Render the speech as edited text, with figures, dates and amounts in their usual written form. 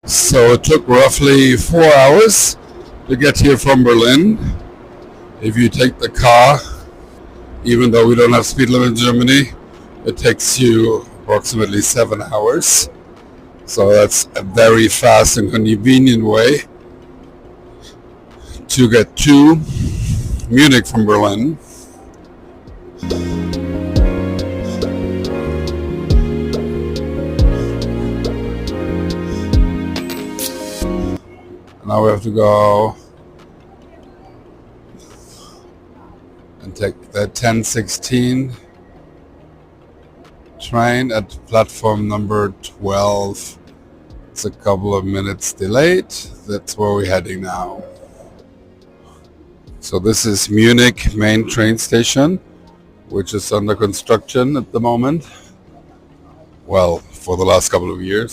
So it took roughly 4 hours to get here from Berlin. If you take the car, even though we don't have speed limit in Germany, it takes you approximately 7 hours. So that's a very fast and convenient way to get to Munich from Berlin. Now we have to go and take the 1016 train at platform number 12. It's a couple of minutes delayed. That's where we're heading now. So this is Munich main train station, which is under construction at the moment. Well, for the last couple of years.